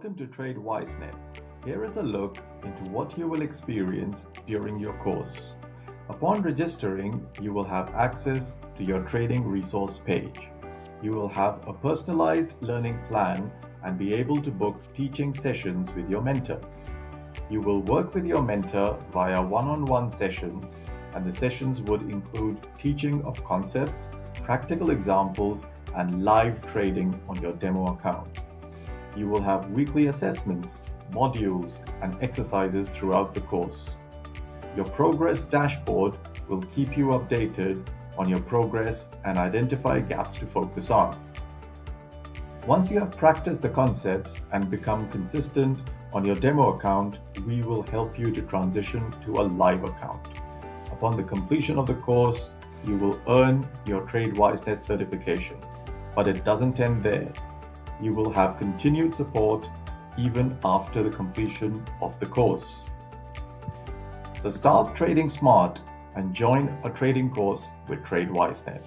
Welcome to Tradewisenet. Here is a look into what you will experience during your course. Upon registering, you will have access to your trading resource page. You will have a personalized learning plan and be able to book teaching sessions with your mentor. You will work with your mentor via one-on-one sessions, and the sessions would include teaching of concepts, practical examples, and live trading on your demo account. You will have weekly assessments, modules, and exercises throughout the course. Your progress dashboard will keep you updated on your progress and identify gaps to focus on. Once you have practiced the concepts and become consistent on your demo account, we will help you to transition to a live account. Upon the completion of the course, you will earn your Tradewisenet certification. But it doesn't end there. You will have continued support even after the completion of the course. So start trading smart and join a trading course with Tradewisenet.